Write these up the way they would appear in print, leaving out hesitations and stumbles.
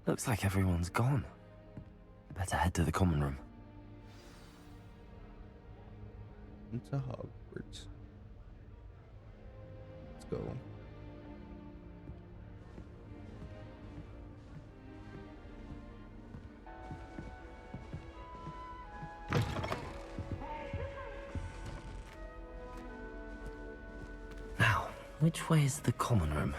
Looks like everyone's gone. Better head to the common room. Into Hogwarts. Let's go. Now, which way is the common room?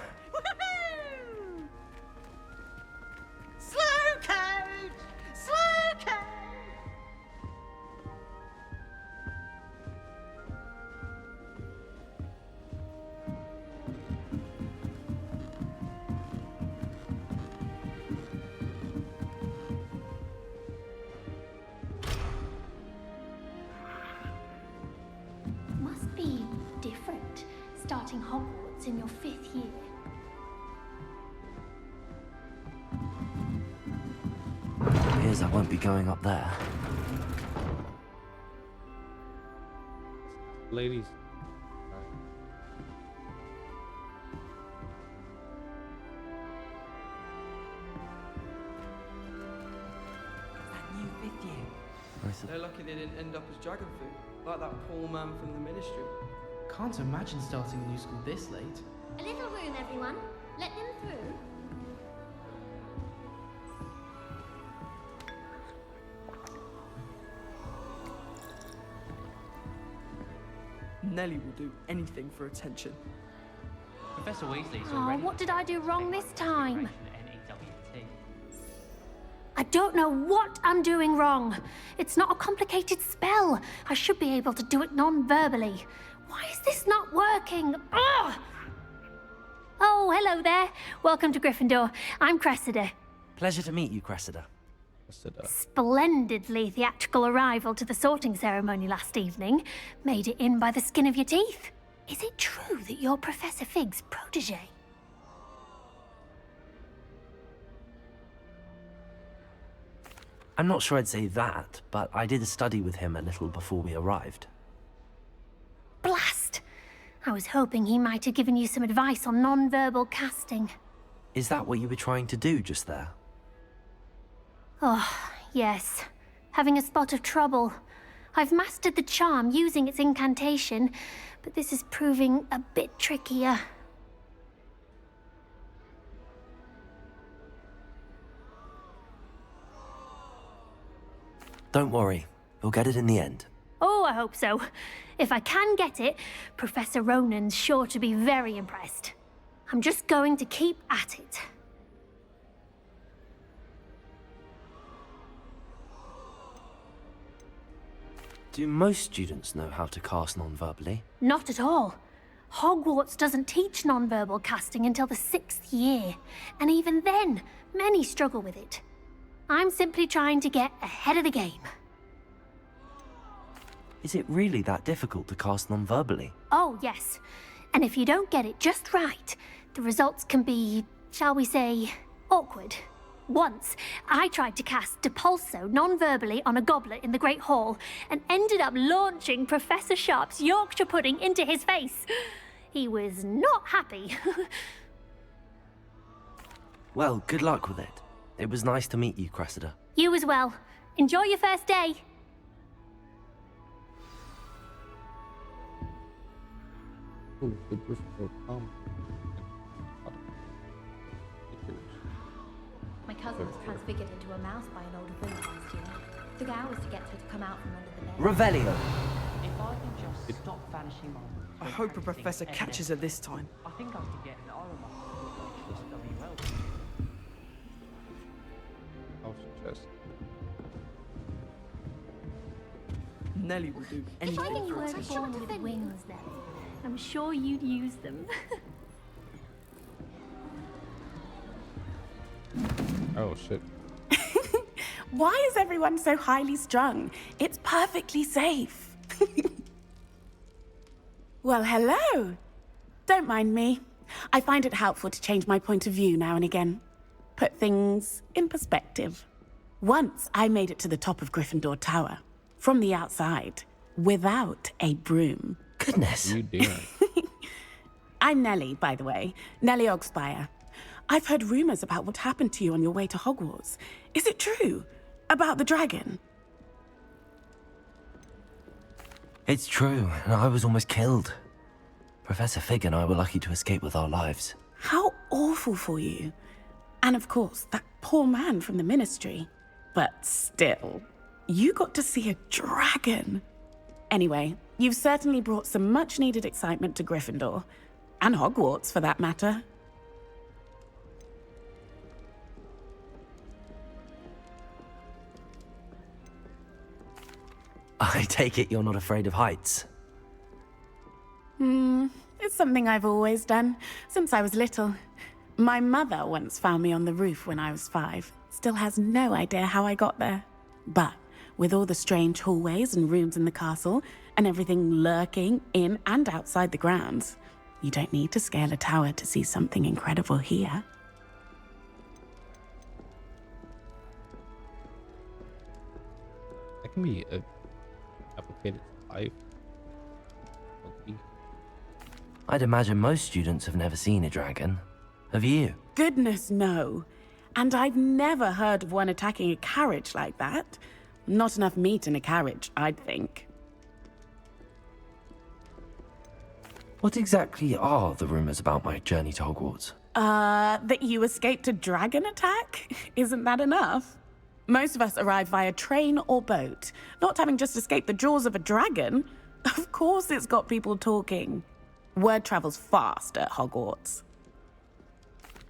Slow code! Slow code! Must be different, starting Hogwarts in your 5th year. Appears I won't be going up there. Ladies. That new 5th year. They're lucky they didn't end up as dragon food, like that poor man from the ministry. Can't imagine starting a new school this late. A little room, everyone. Let them through. Nelly will do anything for attention. Professor Weasley's Oh, already... what did I do wrong this time? NEWT. I don't know what I'm doing wrong. It's not a complicated spell. I should be able to do it non-verbally. Why is this not working? Ugh! Oh, hello there. Welcome to Gryffindor. I'm Cressida. Pleasure to meet you, Cressida. Splendidly theatrical arrival to the sorting ceremony last evening. Made it in by the skin of your teeth. Is it true that you're Professor Fig's protege? I'm not sure I'd say that, but I did study with him a little before we arrived. Blast! I was hoping he might have given you some advice on non-verbal casting. Is that what you were trying to do just there? Oh, yes. Having a spot of trouble. I've mastered the charm using its incantation, but this is proving a bit trickier. Don't worry, we'll get it in the end. Oh, I hope so. If I can get it, Professor Ronan's sure to be very impressed. I'm just going to keep at it. Do most students know how to cast non-verbally? Not at all. Hogwarts doesn't teach non-verbal casting until the 6th year, and even then, many struggle with it. I'm simply trying to get ahead of the game. Is it really that difficult to cast non-verbally? Oh, yes. And if you don't get it just right, the results can be, shall we say, awkward. Once, I tried to cast Depulso non-verbally on a goblet in the Great Hall and ended up launching Professor Sharp's Yorkshire pudding into his face. He was not happy. Well, good luck with it. It was nice to meet you, Cressida. You as well. Enjoy your first day. Oh, the Gryffindor come. My cousin was transfigured into a mouse by an older woman last year. Took hours to get her to come out from under the bed. Revelio! If I can just stop vanishing my... I hope a professor catches her this time. I think I could get an aroma. WL. House chest. Nelly will do If I anything think you for were attention. born with wings then, I'm sure you'd use them. Oh shit. Why is everyone so highly strung? It's perfectly safe. Well, hello. Don't mind me. I find it helpful to change my point of view now and again. Put things in perspective. Once I made it to the top of Gryffindor Tower, from the outside, without a broom. Goodness. You doing? I'm Nellie, by the way. Nellie Ogspire. I've heard rumors about what happened to you on your way to Hogwarts. Is it true? About the dragon? It's true, and I was almost killed. Professor Fig and I were lucky to escape with our lives. How awful for you. And of course, that poor man from the Ministry. But still, you got to see a dragon. Anyway, you've certainly brought some much-needed excitement to Gryffindor. And Hogwarts, for that matter. I take it you're not afraid of heights. It's something I've always done, since I was little. My mother once found me on the roof when I was 5. Still has no idea how I got there. But with all the strange hallways and rooms in the castle, and everything lurking in and outside the grounds, you don't need to scale a tower to see something incredible here. That can be a complicated life. Okay. I'd imagine most students have never seen a dragon. Have you? Goodness, no. And I've never heard of one attacking a carriage like that. Not enough meat in a carriage, I'd think. What exactly are the rumors about my journey to Hogwarts? That you escaped a dragon attack? Isn't that enough? Most of us arrive via train or boat, not having just escaped the jaws of a dragon. Of course it's got people talking. Word travels fast at Hogwarts.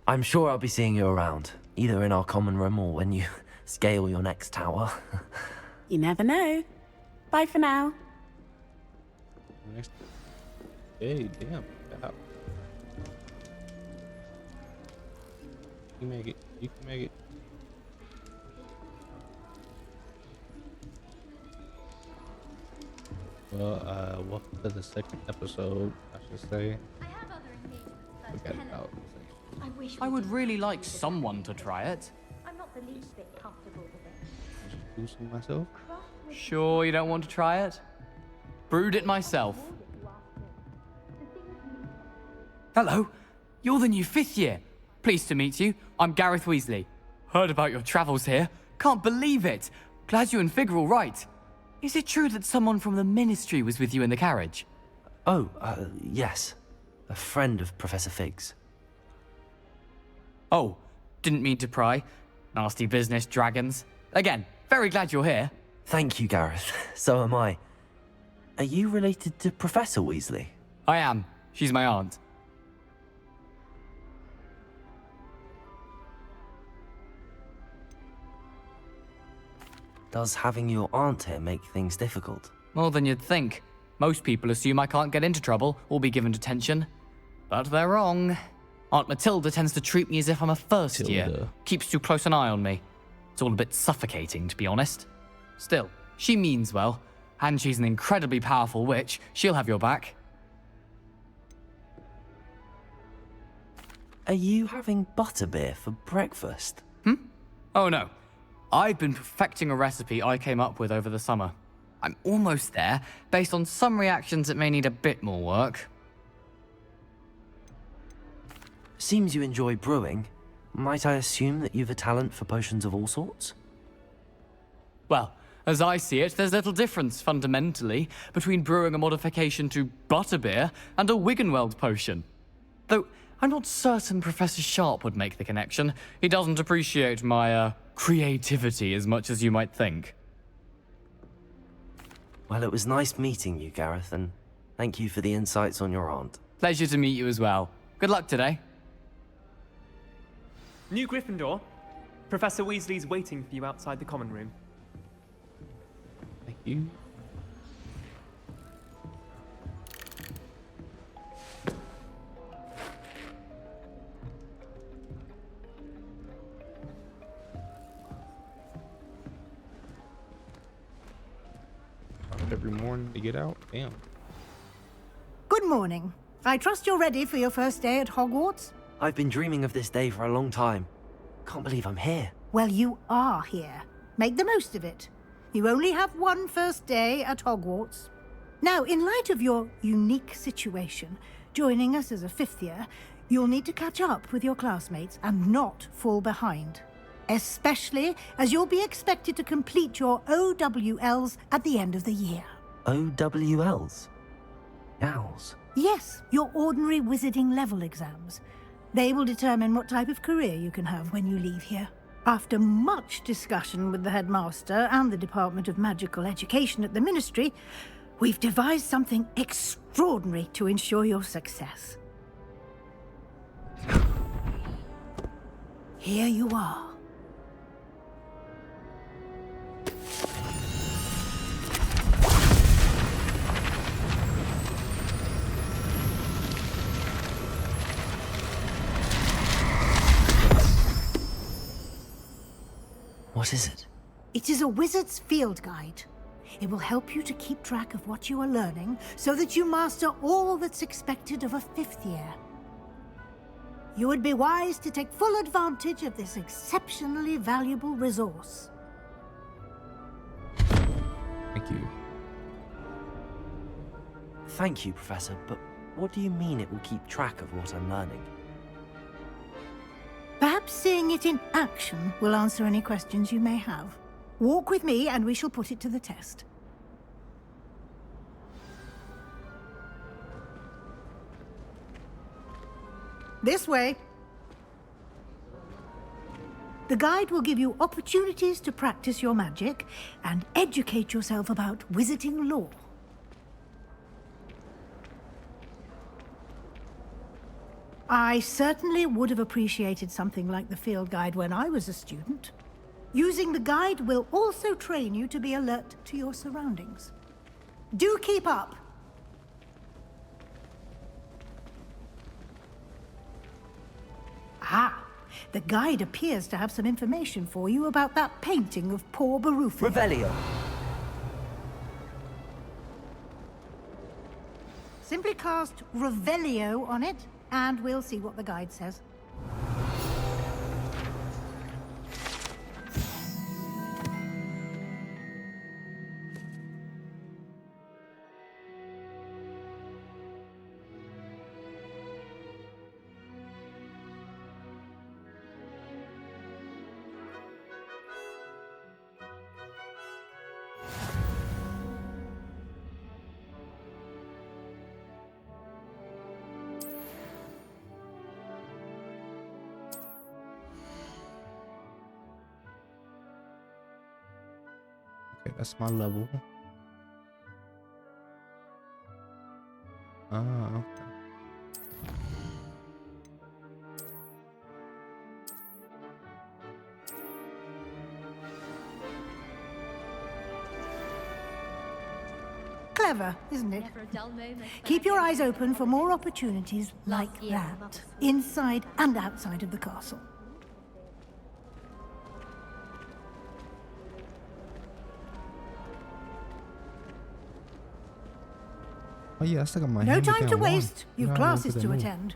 I'm sure I'll be seeing you around, either in our common room or when you scale your next tower. You never know. Bye for now. Next. Hey, damn. Yeah. You make it. You can make it. Well, welcome to the second episode, I should say. I have other engagements, but Forget Helena, about I wish I we would didn't really do like this. someone to try it. I'm not the least bit comfortable with it. do some myself. Cross with Sure you don't want to try it? Brewed it myself. Hello, you're the new 5th year. Pleased to meet you. I'm Gareth Weasley. Heard about your travels here. Can't believe it. Glad you and Fig are all right. Is it true that someone from the Ministry was with you in the carriage? Oh, yes. A friend of Professor Fig's. Oh, didn't mean to pry. Nasty business, dragons. Again, very glad you're here. Thank you, Gareth. So am I. Are you related to Professor Weasley? I am. She's my aunt. Does having your aunt here make things difficult? More than you'd think. Most people assume I can't get into trouble or be given detention. But they're wrong. Aunt Matilda tends to treat me as if I'm a first year. Matilda. Keeps too close an eye on me. It's all a bit suffocating, to be honest. Still, she means well. And she's an incredibly powerful witch. She'll have your back. Are you having butterbeer for breakfast? Oh no. I've been perfecting a recipe I came up with over the summer. I'm almost there, based on some reactions that may need a bit more work. Seems you enjoy brewing. Might I assume that you've a talent for potions of all sorts? Well, as I see it, there's little difference, fundamentally, between brewing a modification to butterbeer and a Wiggenweld potion. Though, I'm not certain Professor Sharp would make the connection. He doesn't appreciate my, creativity as much as you might think. Well, it was nice meeting you, Gareth, and thank you for the insights on your aunt. Pleasure to meet you as well. Good luck today. New Gryffindor, Professor Weasley's waiting for you outside the common room. Thank you. Every morning to get out. Damn. Good morning. I trust you're ready for your first day at Hogwarts? I've been dreaming of this day for a long time. Can't believe I'm here. Well, you are here. Make the most of it. You only have one first day at Hogwarts. Now, in light of your unique situation, joining us as a 5th year, You'll need to catch up with your classmates and not fall behind. Especially as you'll be expected to complete your OWLs at the end of the year. OWLs? Owls? Yes, your ordinary wizarding level exams. They will determine what type of career you can have when you leave here. After much discussion with the headmaster and the Department of Magical Education at the Ministry, we've devised something extraordinary to ensure your success. Here you are. What is it? It is a wizard's field guide. It will help you to keep track of what you are learning so that you master all that's expected of a 5th year. You would be wise to take full advantage of this exceptionally valuable resource. Thank you. Thank you, Professor, but what do you mean it will keep track of what I'm learning? Perhaps seeing it in action will answer any questions you may have. Walk with me and we shall put it to the test. This way. The guide will give you opportunities to practice your magic and educate yourself about wizarding lore. I certainly would have appreciated something like the field guide when I was a student. Using the guide will also train you to be alert to your surroundings. Do keep up! Ah, the guide appears to have some information for you about that painting of poor Barufia. Revelio. Simply cast Revelio on it, and we'll see what the guide says. Okay, that's my level. Okay. Clever, isn't it? Keep your eyes open for more opportunities like that, inside and outside of the castle. Oh yeah, I still got my No time to hand-me-down wand. waste. You've No, I classes look at to that move. attend.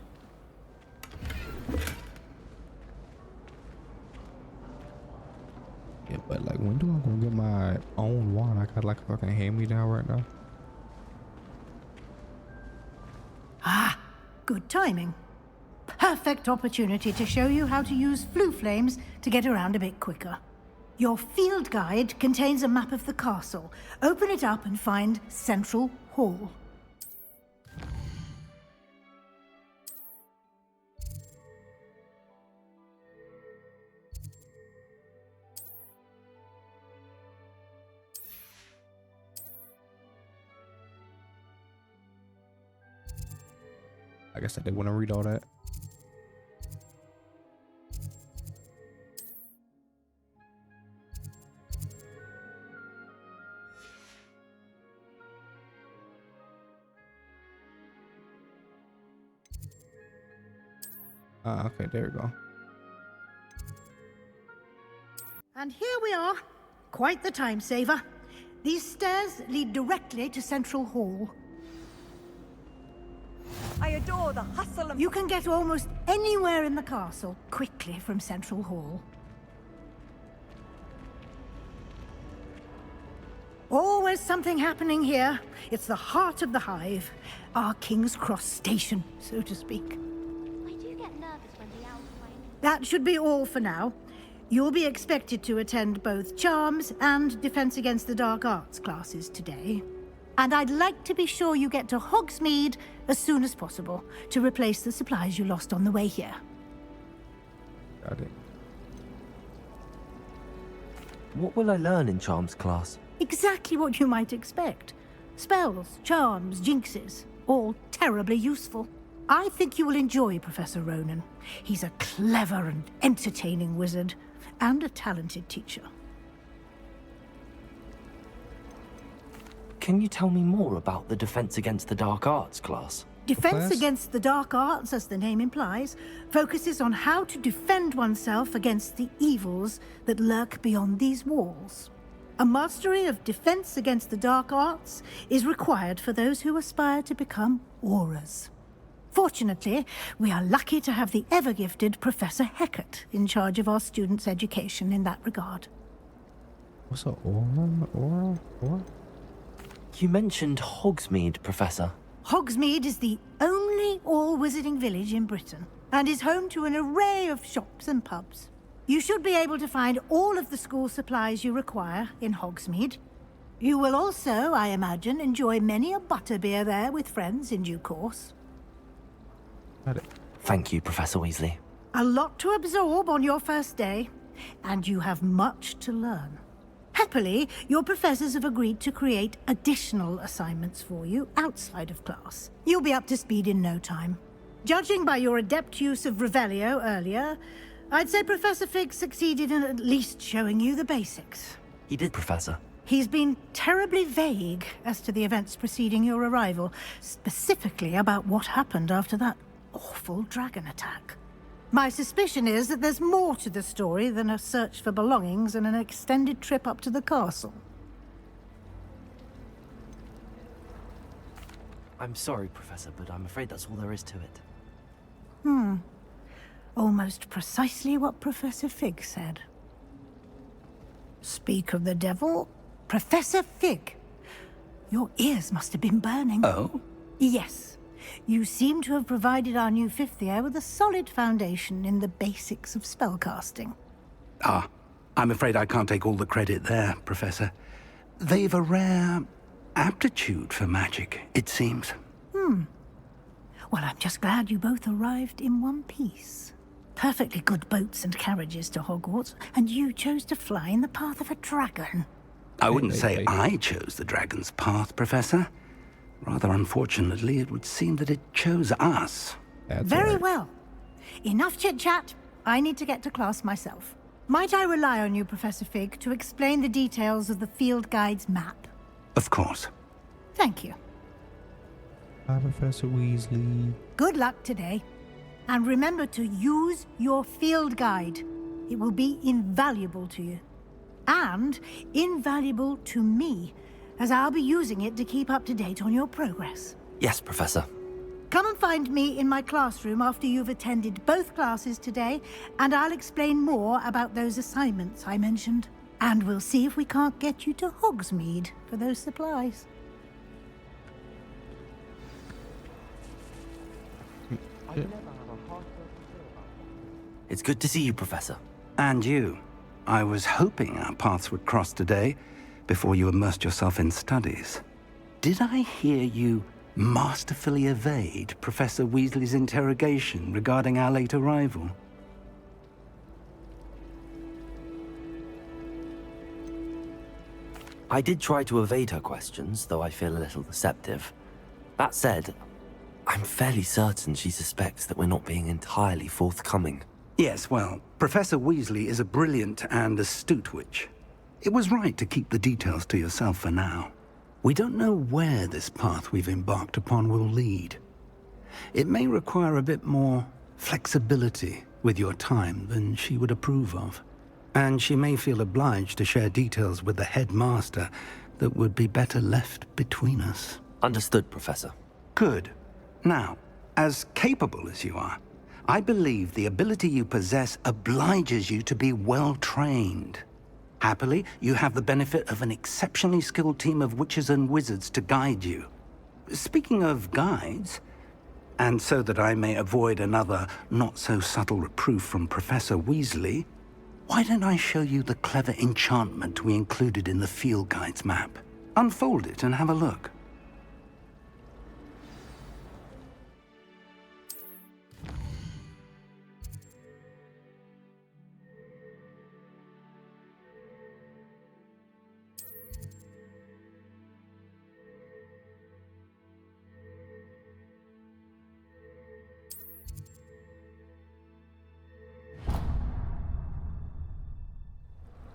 Yeah, but like, when do I gonna get my own wand? I got like a fucking hand-me-down right now. Ah, good timing. Perfect opportunity to show you how to use flue flames to get around a bit quicker. Your field guide contains a map of the castle. Open it up and find Central Hall. I guess I did want to read all that. Okay, there we go. And here we are. Quite the time saver. These stairs lead directly to Central Hall. I adore the hustle and... You can get almost anywhere in the castle quickly from Central Hall. Always something happening here. It's the heart of the hive. Our King's Cross station, so to speak. I do That should be all for now. You'll be expected to attend both Charms and Defense Against the Dark Arts classes today. And I'd like to be sure you get to Hogsmeade as soon as possible to replace the supplies you lost on the way here. Got it. What will I learn in Charms class? Exactly what you might expect. Spells, charms, jinxes, all terribly useful. I think you will enjoy Professor Ronan. He's a clever and entertaining wizard, and a talented teacher. Can you tell me more about the Defense Against the Dark Arts class? Defense Against the Dark Arts, as the name implies, focuses on how to defend oneself against the evils that lurk beyond these walls. A mastery of Defense Against the Dark Arts is required for those who aspire to become auras. Fortunately, we are lucky to have the ever-gifted Professor Hecat in charge of our students' education in that regard. What's an aura? You mentioned Hogsmeade, Professor. Hogsmeade is the only all-wizarding village in Britain, and is home to an array of shops and pubs. You should be able to find all of the school supplies you require in Hogsmeade. You will also, I imagine, enjoy many a butterbeer there with friends in due course. Got it. Thank you, Professor Weasley. A lot to absorb on your first day, and you have much to learn. Happily, your professors have agreed to create additional assignments for you outside of class. You'll be up to speed in no time. Judging by your adept use of Revelio earlier, I'd say Professor Fig succeeded in at least showing you the basics. He did, Professor. He's been terribly vague as to the events preceding your arrival, specifically about what happened after that awful dragon attack. My suspicion is that there's more to the story than a search for belongings and an extended trip up to the castle. I'm sorry, Professor, but I'm afraid that's all there is to it. Almost precisely what Professor Fig said. Speak of the devil, Professor Fig. Your ears must have been burning. Oh? Yes. You seem to have provided our new fifth year with a solid foundation in the basics of spellcasting. Ah, I'm afraid I can't take all the credit there, Professor. They've a rare aptitude for magic, it seems. Well, I'm just glad you both arrived in one piece. Perfectly good boats and carriages to Hogwarts, and you chose to fly in the path of a dragon. I wouldn't say I chose the dragon's path, Professor. Rather unfortunately, it would seem that it chose us. That's Very right. well. Enough chit-chat. I need to get to class myself. Might I rely on you, Professor Fig, to explain the details of the field guide's map? Of course. Thank you. Hi, Professor Weasley. Good luck today. And remember to use your field guide. It will be invaluable to you. And invaluable to me, as I'll be using it to keep up to date on your progress. Yes, Professor. Come and find me in my classroom after you've attended both classes today, and I'll explain more about those assignments I mentioned. And we'll see if we can't get you to Hogsmeade for those supplies. It's good to see you, Professor. And you. I was hoping our paths would cross today, before you immersed yourself in studies. Did I hear you masterfully evade Professor Weasley's interrogation regarding our late arrival? I did try to evade her questions, though I feel a little deceptive. That said, I'm fairly certain she suspects that we're not being entirely forthcoming. Yes, well, Professor Weasley is a brilliant and astute witch. It was right to keep the details to yourself for now. We don't know where this path we've embarked upon will lead. It may require a bit more flexibility with your time than she would approve of. And she may feel obliged to share details with the headmaster that would be better left between us. Understood, Professor. Good. Now, as capable as you are, I believe the ability you possess obliges you to be well-trained. Happily, you have the benefit of an exceptionally skilled team of witches and wizards to guide you. Speaking of guides, And so that I may avoid another not-so-subtle reproof from Professor Weasley, why don't I show you the clever enchantment we included in the field guide's map? Unfold it and have a look.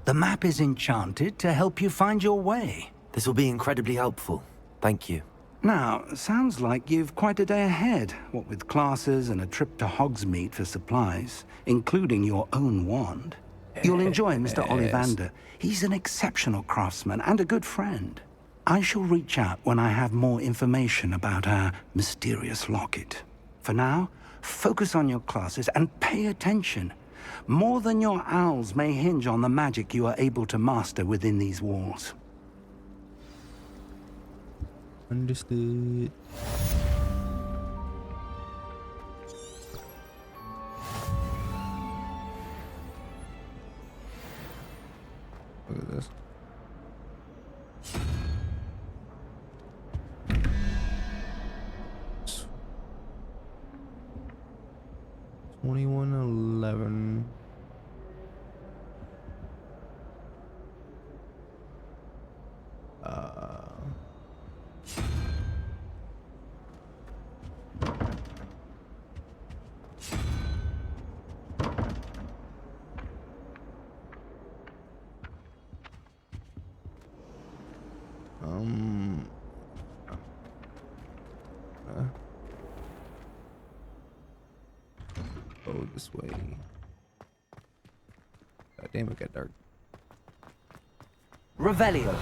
The map is enchanted to help you find your way. This will be incredibly helpful. Thank you. Now, sounds like you've quite a day ahead, what with classes and a trip to Hogsmeade for supplies, including your own wand. You'll enjoy Mr. Ollivander. He's an exceptional craftsman and a good friend. I shall reach out when I have more information about our mysterious locket. For now, focus on your classes and pay attention. More than your owls may hinge on the magic you are able to master within these walls. Understood. Look at this. $21.11. Go this way. God damn, it got dark. Revelio.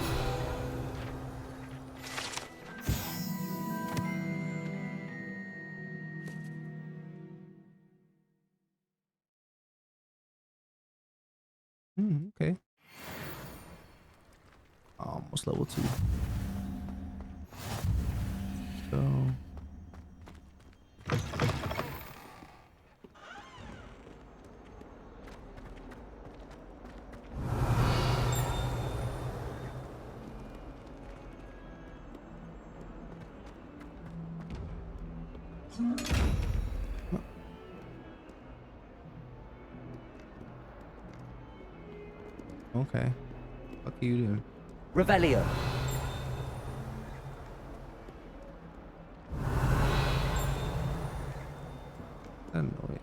Okay. Almost level 2. So. Okay. What are you doing? Revelio. Annoying.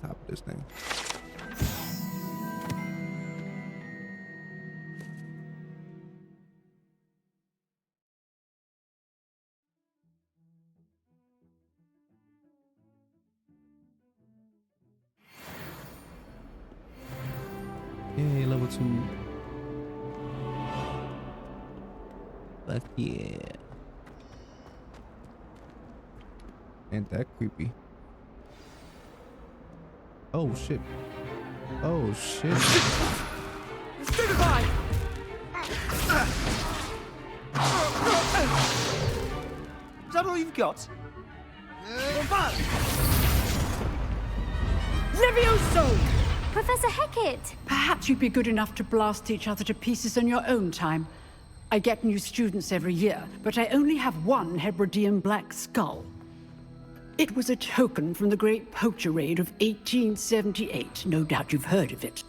Top of this thing. Yay, level 2. Fuck yeah. Ain't that creepy. Oh shit. Oh shit. Stupefy! Is that all you've got? Levioso! Professor Hecat! Perhaps you'd be good enough to blast each other to pieces in your own time. I get new students every year, but I only have one Hebridean black skull. It was a token from the Great Poacher Raid of 1878. No doubt you've heard of it.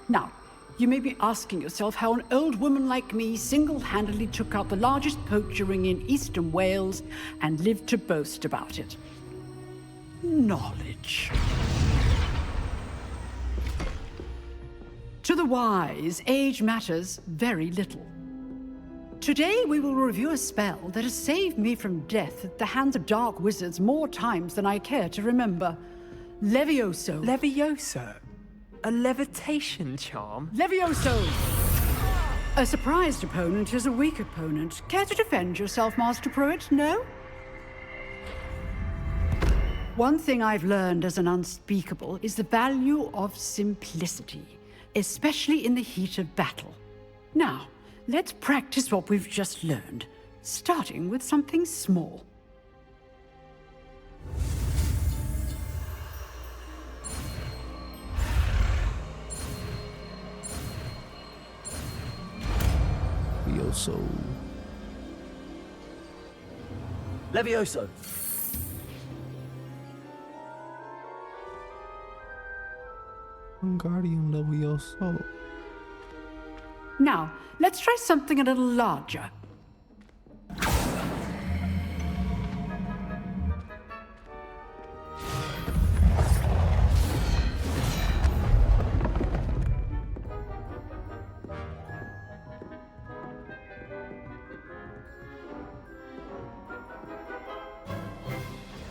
Now, you may be asking yourself how an old woman like me single-handedly took out the largest poacher ring in eastern Wales and lived to boast about it. Knowledge. To the wise, age matters very little. Today we will review a spell that has saved me from death at the hands of dark wizards more times than I care to remember. Levioso. Levioso? A levitation charm? Levioso! A surprised opponent is a weak opponent. Care to defend yourself, Master Pruitt? No? One thing I've learned as an unspeakable is the value of simplicity, especially in the heat of battle. Now, let's practice what we've just learned, starting with something small. Levioso. Levioso! Guardian Levioso. Now, let's try something a little larger.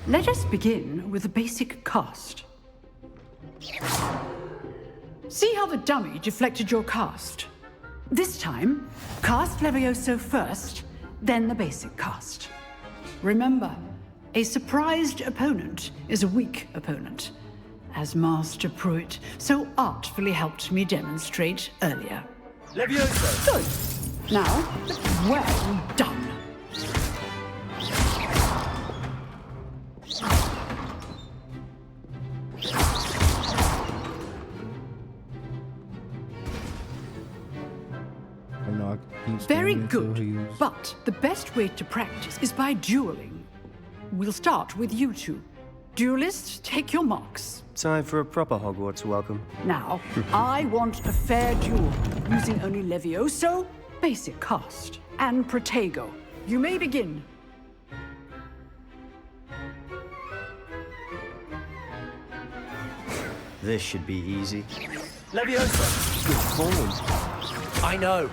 Let us begin with the basic cast. See how the dummy deflected your cast? This time, cast Levioso first, then the basic cast. Remember, a surprised opponent is a weak opponent, as Master Pruitt so artfully helped me demonstrate earlier. Levioso! Good. Now, well done. Very good, but the best way to practice is by dueling. We'll start with you two. Duelists, take your marks. Time for a proper Hogwarts welcome. Now, I want a fair duel, using only Levioso, basic cast, and Protego. You may begin. This should be easy. Levioso! Good form. I know!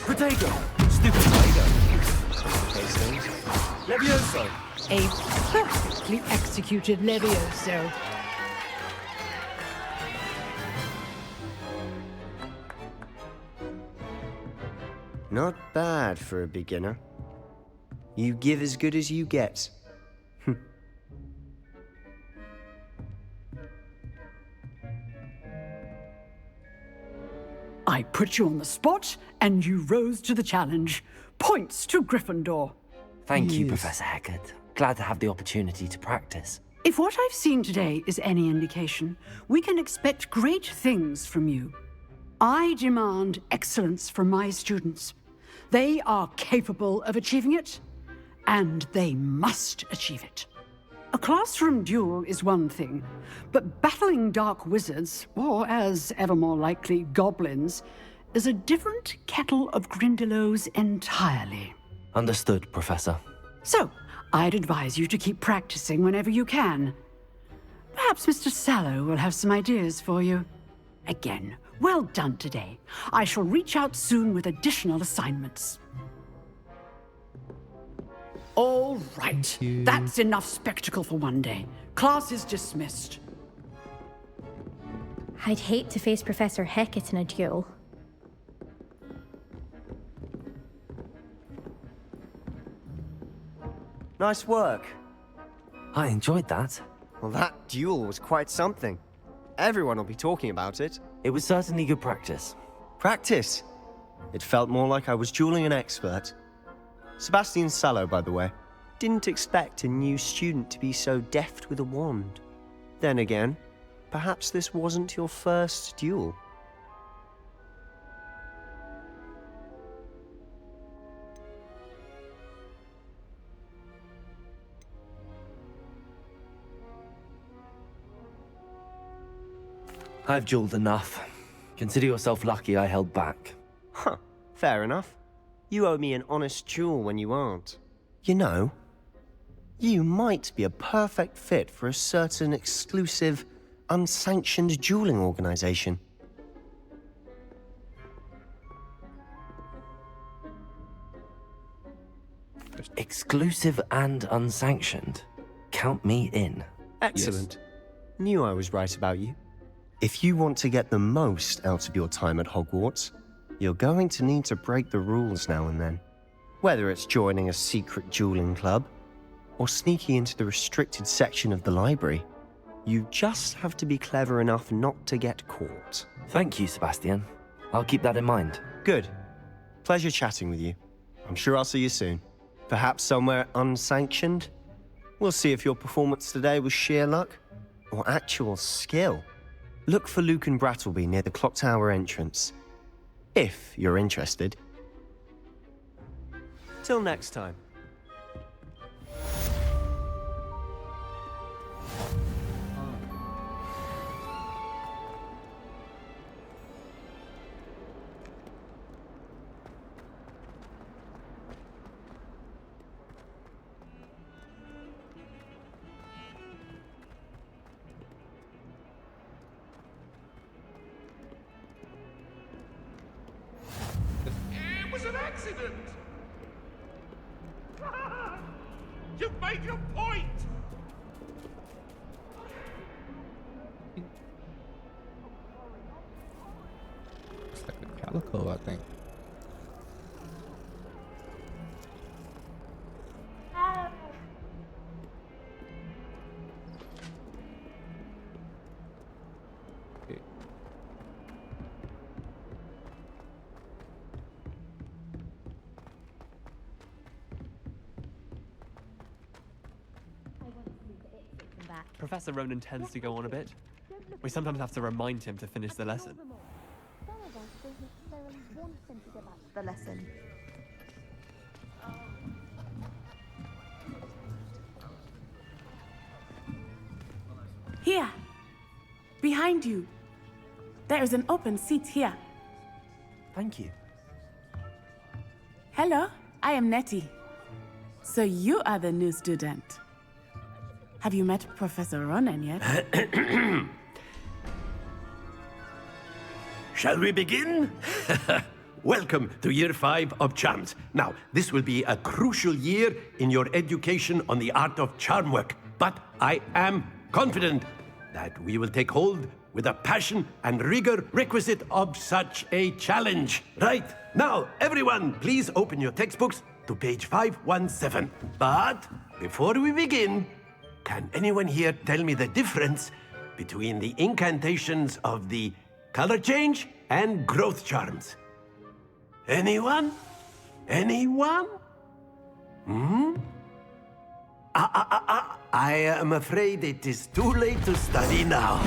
Protego! Stupid Protego! Levioso! A perfectly executed Levioso. Not bad for a beginner. You give as good as you get. I put you on the spot, and you rose to the challenge. Points to Gryffindor. Thank you, Professor Hecat. Glad to have the opportunity to practice. If what I've seen today is any indication, we can expect great things from you. I demand excellence from my students. They are capable of achieving it, and they must achieve it. A classroom duel is one thing, but battling dark wizards, or as ever more likely, goblins, is a different kettle of Grindylows entirely. Understood, Professor. So, I'd advise you to keep practicing whenever you can. Perhaps Mr. Sallow will have some ideas for you. Again, well done today. I shall reach out soon with additional assignments. All right, that's enough spectacle for one day. Class is dismissed. I'd hate to face Professor Hecat in a duel. Nice work. I enjoyed that. Well, that duel was quite something. Everyone will be talking about it. It was certainly good practice. Practice? It felt more like I was dueling an expert. Sebastian Sallow, by the way. Didn't expect a new student to be so deft with a wand. Then again, perhaps this wasn't your first duel. I've dueled enough. Consider yourself lucky I held back. Huh, fair enough. You owe me an honest duel when you aren't. You know, you might be a perfect fit for a certain exclusive, unsanctioned dueling organization. Exclusive and unsanctioned. Count me in. Excellent. Knew I was right about you. If you want to get the most out of your time at Hogwarts, you're going to need to break the rules now and then. Whether it's joining a secret dueling club or sneaking into the restricted section of the library, you just have to be clever enough not to get caught. Thank you, Sebastian. I'll keep that in mind. Good. Pleasure chatting with you. I'm sure I'll see you soon. Perhaps somewhere unsanctioned? We'll see if your performance today was sheer luck or actual skill. Look for Luke and Brattleby near the clock tower entrance, if you're interested. Till next time. It was an accident! You've made your point! It's like a calico, I think. Professor Ronan tends to go on a bit. We sometimes have to remind him to finish the lesson. Some of us don't necessarily want him to go back to the lesson. Here. Behind you. There is an open seat here. Thank you. Hello, I am Nettie. So you are the new student. Have you met Professor Ronan yet? Shall we begin? Welcome to Year 5 of Charms. Now, this will be a crucial year in your education on the art of charm work, but I am confident that we will take hold with the passion and rigor requisite of such a challenge. Right, now, everyone, please open your textbooks to page 517. But before we begin, can anyone here tell me the difference between the incantations of the color change and growth charms? Anyone? Anyone? I am afraid it is too late to study now.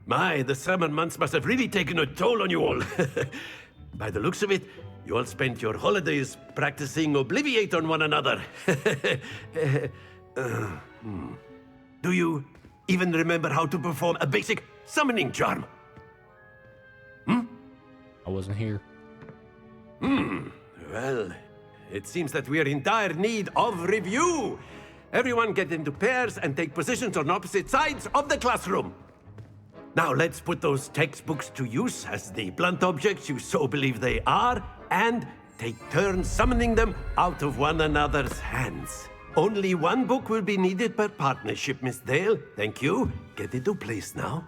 My, the summer months must have really taken a toll on you all. By the looks of it, you all spent your holidays practicing Obliviate on one another. Do you even remember how to perform a basic summoning charm? I wasn't here. Well, it seems that we are in dire need of review. Everyone get into pairs and take positions on opposite sides of the classroom. Now let's put those textbooks to use as the blunt objects you so believe they are, and take turns summoning them out of one another's hands. Only one book will be needed per partnership, Miss Dale. Thank you. Get into place now.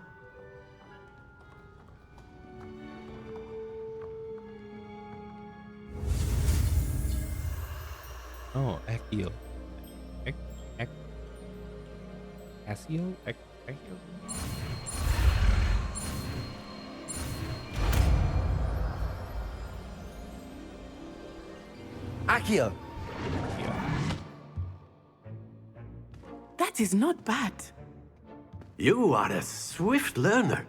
Oh, Accio. Accio? Accio? Accio! That is not bad. You are a swift learner.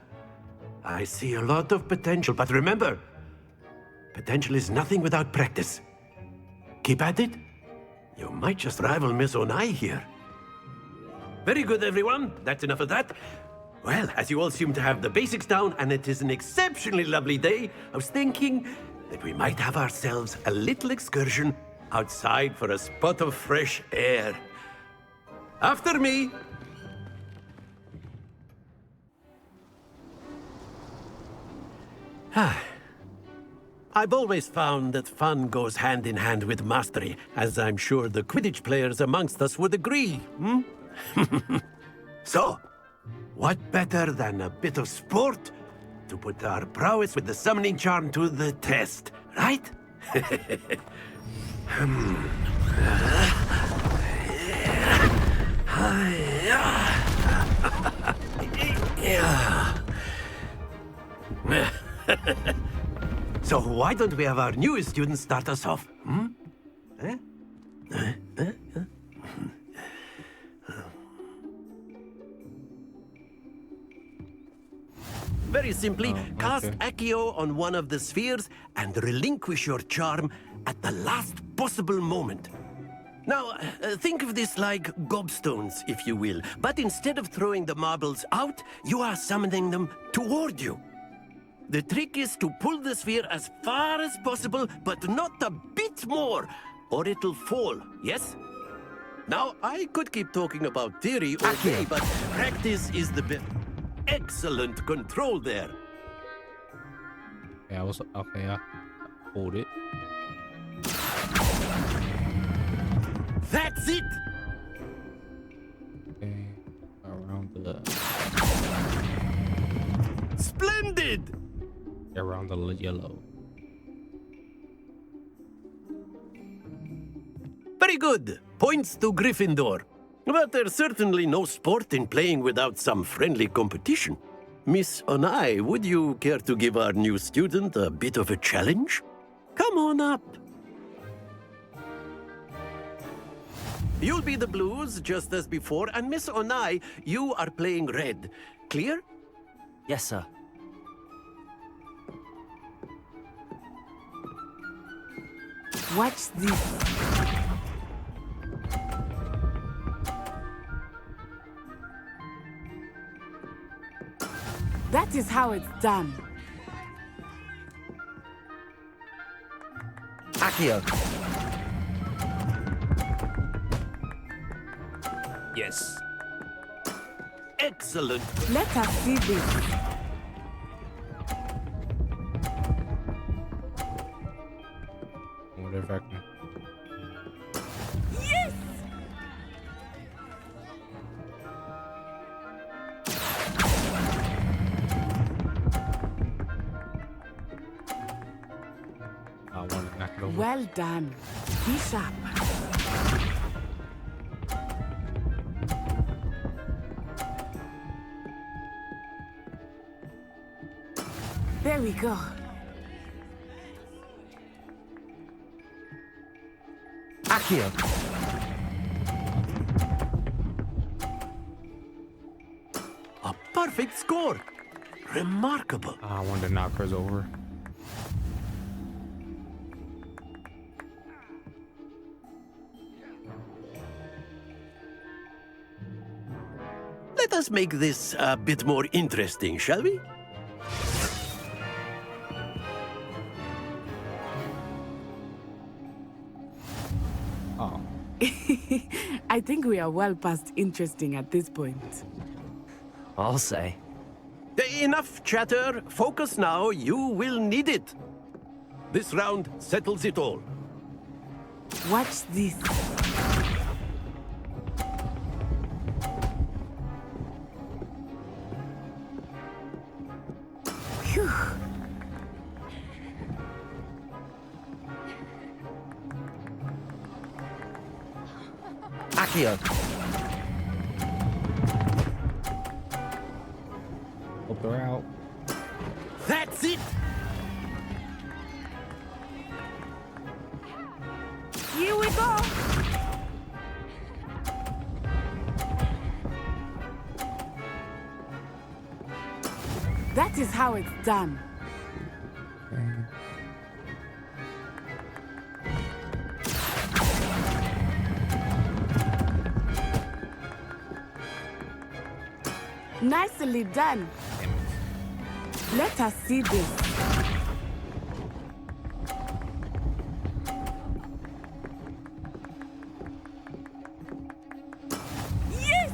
I see a lot of potential, but remember, potential is nothing without practice. Keep at it. You might just rival Miss Onai here. Very good, everyone. That's enough of that. Well, as you all seem to have the basics down, and it is an exceptionally lovely day, I was thinking that we might have ourselves a little excursion outside for a spot of fresh air. After me. I've always found that fun goes hand in hand with mastery, as I'm sure the Quidditch players amongst us would agree. So, what better than a bit of sport to put our prowess with the summoning charm to the test, right? So why don't we have our newest student start us off? Very simply, cast Accio on one of the spheres and relinquish your charm at the last possible moment. Now, think of this like gobstones, if you will. But instead of throwing the marbles out, you are summoning them toward you. The trick is to pull the sphere as far as possible, but not a bit more, or it'll fall, yes? Now, I could keep talking about theory all day, but practice is the best. Excellent control there. Yeah, I was okay. I hold it. That's it. Okay, around the. Splendid. Around the yellow. Very good. Points to Gryffindor. But there's certainly no sport in playing without some friendly competition. Miss Onai, would you care to give our new student a bit of a challenge? Come on up. You'll be the blues, just as before, and Miss Onai, you are playing red. Clear? Yes, sir. Watch this. That is how it's done. Accio. Yes. Excellent. Let us see this. I wonder if I can. Yes! I want to knock it over. Well done. Be sharp. There we go. Accio. A perfect score. Remarkable. I want to knock hers over. Let us make this a bit more interesting, shall we? Oh. I think we are well past interesting at this point. I'll say. Enough chatter. Focus now. You will need it. This round settles it all. Watch this. Phew. Accio. Help her out. That's it. Here we go. That is how it's done. Nicely done. Let us see this. Yes!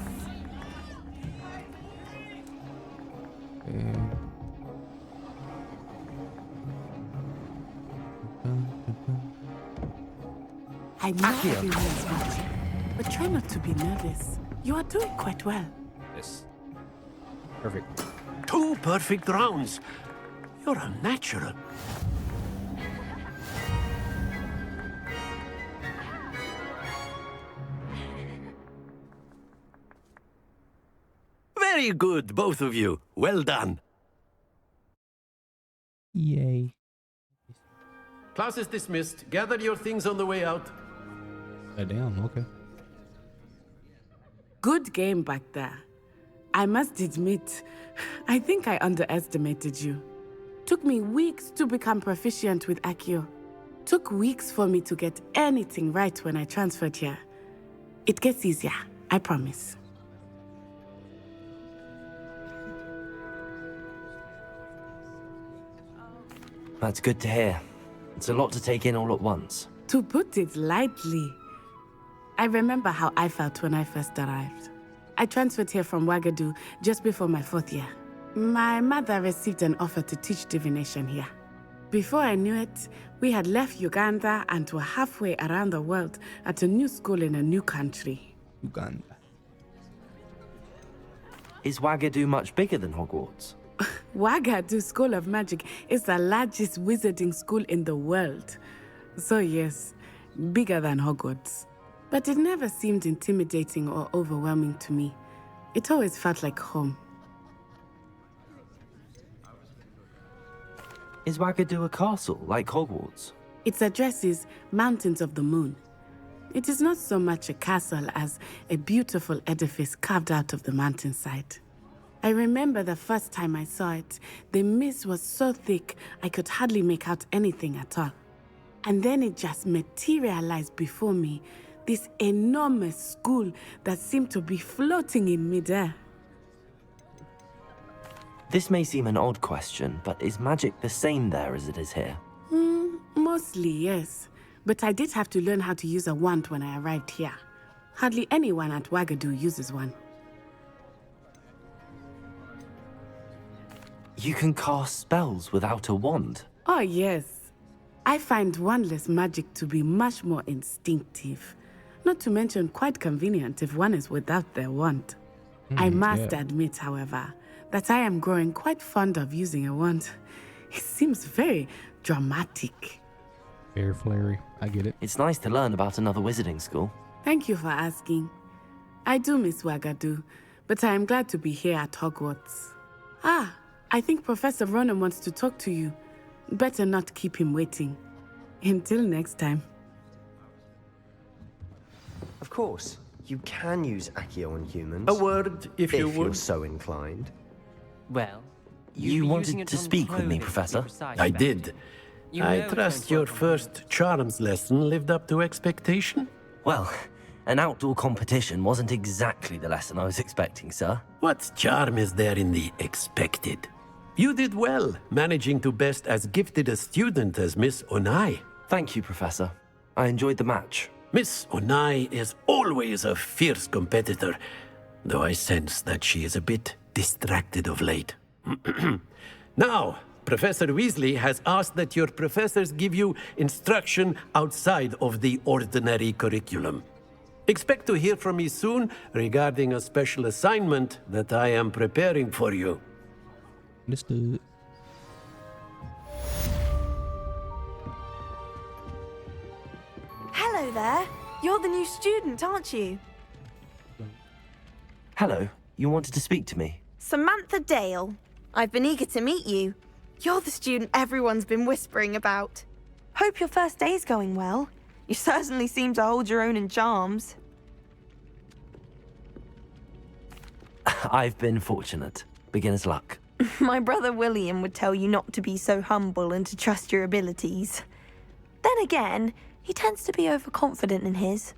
I know everyone is watching, but try not to be nervous. You are doing quite well. Yes. Perfect. 2 perfect rounds. You're a natural. Very good, both of you. Well done. Yay. Class is dismissed. Gather your things on the way out. Damn, okay. Good game back there. I must admit, I think I underestimated you. Took me weeks to become proficient with Accio. Took weeks for me to get anything right when I transferred here. It gets easier, I promise. That's good to hear. It's a lot to take in all at once. To put it lightly, I remember how I felt when I first arrived. I transferred here from Ouagadougou just before my 4th year. My mother received an offer to teach divination here. Before I knew it, we had left Uganda and were halfway around the world at a new school in a new country. Uganda. Is Ouagadougou much bigger than Hogwarts? Ouagadougou School of Magic is the largest wizarding school in the world. So yes, bigger than Hogwarts. But it never seemed intimidating or overwhelming to me. It always felt like home. Is Ouagadougou a castle, like Hogwarts? Its address is Mountains of the Moon. It is not so much a castle as a beautiful edifice carved out of the mountainside. I remember the first time I saw it, the mist was so thick I could hardly make out anything at all. And then it just materialized before me, this enormous school that seemed to be floating in midair. This may seem an odd question, but is magic the same there as it is here? Mostly, yes. But I did have to learn how to use a wand when I arrived here. Hardly anyone at Ouagadougou uses one. You can cast spells without a wand? Oh, yes. I find wandless magic to be much more instinctive. Not to mention quite convenient if one is without their wand. I must admit, however, that I am growing quite fond of using a wand. It seems very dramatic. Very flary. I get it. It's nice to learn about another wizarding school. Thank you for asking. I do miss Ouagadougou, but I am glad to be here at Hogwarts. Ah, I think Professor Ronan wants to talk to you. Better not keep him waiting. Until next time. Of course, you can use Accio on humans. A word, if you would. you're so inclined. Well, You wanted to speak with me, Professor? I did. I trust your first charms lesson lived up to expectation? Well, an outdoor competition wasn't exactly the lesson I was expecting, sir. What charm is there in the expected? You did well, managing to best as gifted a student as Miss Onai. Thank you, Professor. I enjoyed the match. Miss Onai is always a fierce competitor, though I sense that she is a bit distracted of late. Now, Professor Weasley has asked that your professors give you instruction outside of the ordinary curriculum. Expect to hear from me soon regarding a special assignment that I am preparing for you. Understood. Hello there. You're the new student, aren't you? Hello, you wanted to speak to me? Samantha Dale. I've been eager to meet you. You're the student everyone's been whispering about. Hope your first day's going well. You certainly seem to hold your own in charms. I've been fortunate. Beginner's luck. My brother William would tell you not to be so humble and to trust your abilities. Then again, he tends to be overconfident in his.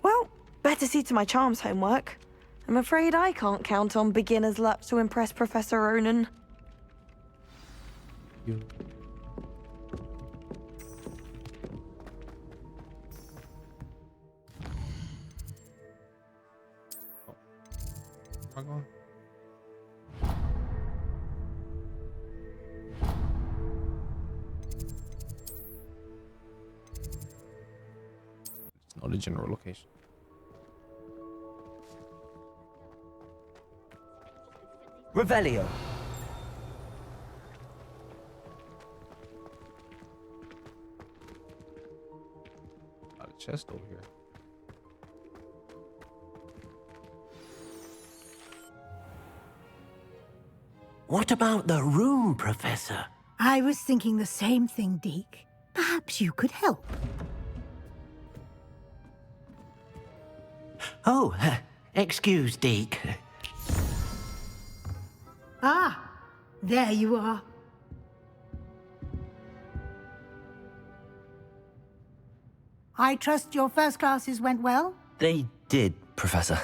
Well, better see to my charms homework. I'm afraid I can't count on beginner's luck to impress Professor Ronan. It's not a general location. Revelio. Got a chest over here. What about the room, Professor? I was thinking the same thing, Deke. Perhaps you could help. Oh, excuse, Deke. Ah, there you are. I trust your first classes went well? They did, Professor.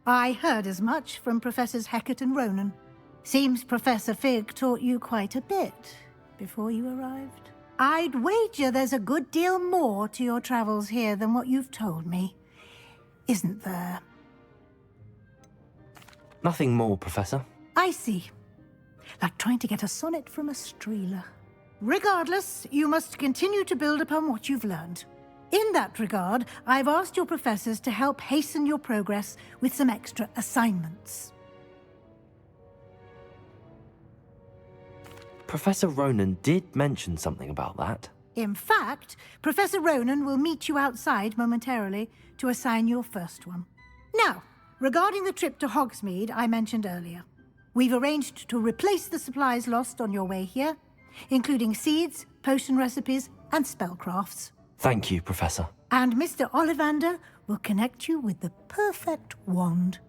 I heard as much from Professors Hecat and Ronan. Seems Professor Fig taught you quite a bit before you arrived. I'd wager there's a good deal more to your travels here than what you've told me. Isn't there? Nothing more, Professor. I see. Like trying to get a sonnet from a streeler. Regardless, you must continue to build upon what you've learned. In that regard, I've asked your professors to help hasten your progress with some extra assignments. Professor Ronan did mention something about that. In fact, Professor Ronan will meet you outside momentarily to assign your first one. Now, regarding the trip to Hogsmeade I mentioned earlier, we've arranged to replace the supplies lost on your way here, including seeds, potion recipes, and spellcrafts. Thank you, Professor. And Mr. Ollivander will connect you with the perfect wand.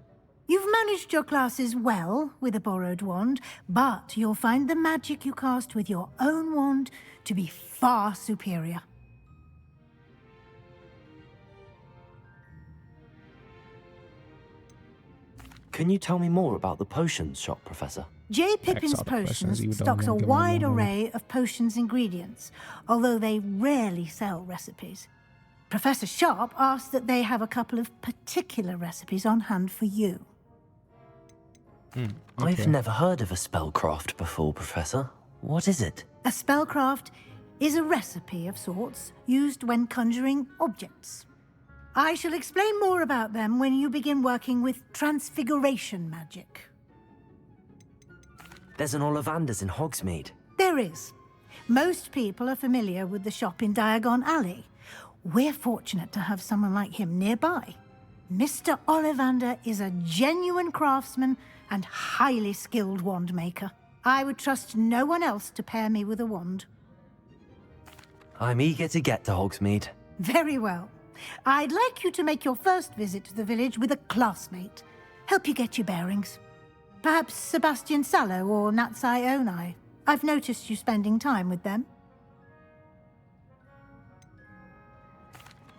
You've managed your classes well with a borrowed wand, but you'll find the magic you cast with your own wand to be far superior. Can you tell me more about the potions shop, Professor? J. Pippin's Potions stocks a wide array of potions ingredients, although they rarely sell recipes. Professor Sharp asked that they have a couple of particular recipes on hand for you. I've never heard of a spellcraft before, Professor. What is it? A spellcraft is a recipe of sorts used when conjuring objects. I shall explain more about them when you begin working with transfiguration magic. There's an Ollivander's in Hogsmeade. There is. Most people are familiar with the shop in Diagon Alley. We're fortunate to have someone like him nearby. Mr. Ollivander is a genuine craftsman and highly skilled wand maker. I would trust no one else to pair me with a wand. I'm eager to get to Hogsmeade. Very well. I'd like you to make your first visit to the village with a classmate. Help you get your bearings. Perhaps Sebastian Sallow or Natsai Onai. I've noticed you spending time with them.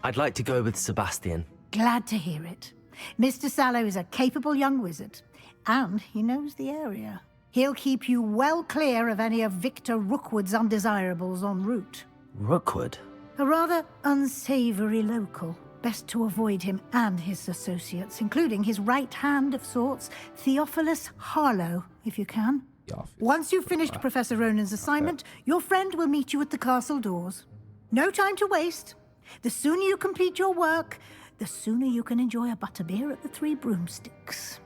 I'd like to go with Sebastian. Glad to hear it. Mr. Sallow is a capable young wizard, and he knows the area. He'll keep you well clear of any of Victor Rookwood's undesirables en route. Rookwood? A rather unsavory local. Best to avoid him and his associates, including his right hand of sorts, Theophilus Harlow, if you can. Once you've finished Professor Ronan's assignment, your friend will meet you at the castle doors. No time to waste. The sooner you complete your work, the sooner you can enjoy a butterbeer at the Three Broomsticks.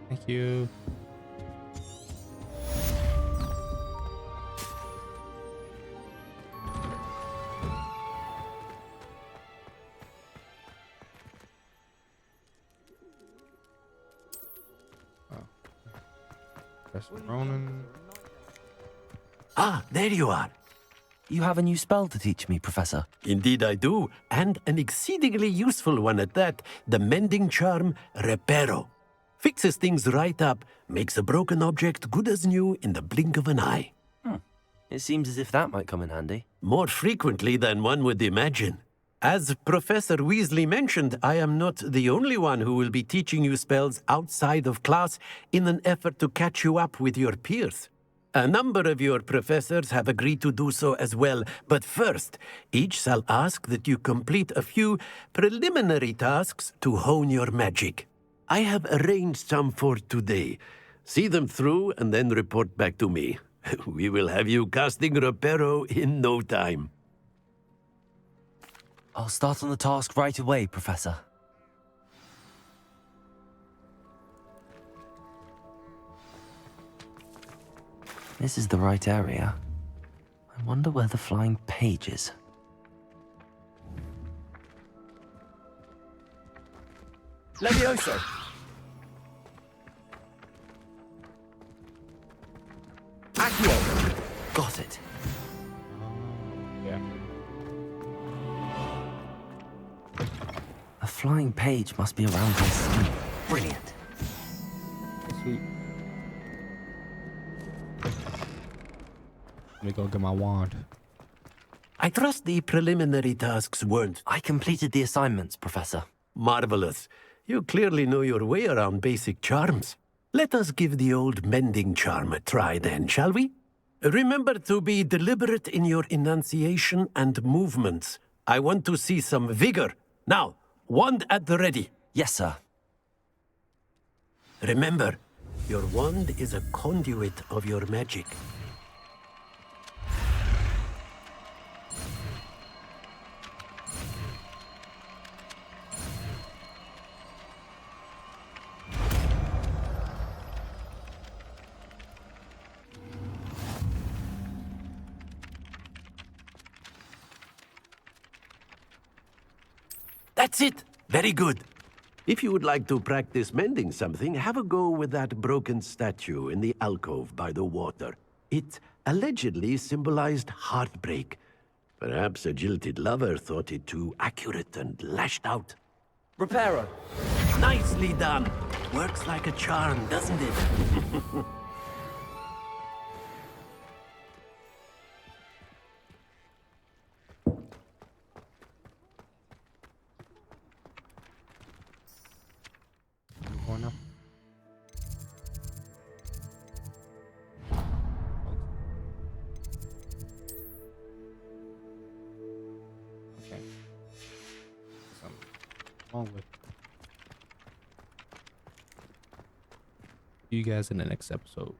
Thank you. Professor Ronan. Ah, there you are. You have a new spell to teach me, Professor. Indeed I do, and an exceedingly useful one at that, the mending charm Reparo. Fixes things right up, makes a broken object good as new in the blink of an eye. It seems as if that might come in handy. More frequently than one would imagine. As Professor Weasley mentioned, I am not the only one who will be teaching you spells outside of class in an effort to catch you up with your peers. A number of your professors have agreed to do so as well, but first, each shall ask that you complete a few preliminary tasks to hone your magic. I have arranged some for today. See them through and then report back to me. We will have you casting Reparo in no time. I'll start on the task right away, Professor. This is the right area. I wonder where the flying page is. Levioso! Accio! Got it. Yeah. A flying page must be around here somewhere. Brilliant. Sweet. Let me go get my wand. I trust the preliminary tasks weren't. I completed the assignments, Professor. Marvelous. You clearly know your way around basic charms. Let us give the old mending charm a try then, shall we? Remember to be deliberate in your enunciation and movements. I want to see some vigor. Now, wand at the ready. Yes, sir. Remember, your wand is a conduit of your magic. That's it! Very good. If you would like to practice mending something, have a go with that broken statue in the alcove by the water. It allegedly symbolized heartbreak. Perhaps a jilted lover thought it too accurate and lashed out. Reparo. Nicely done. Works like a charm, doesn't it? Corner. Okay. Something wrong with you guys in the next episode.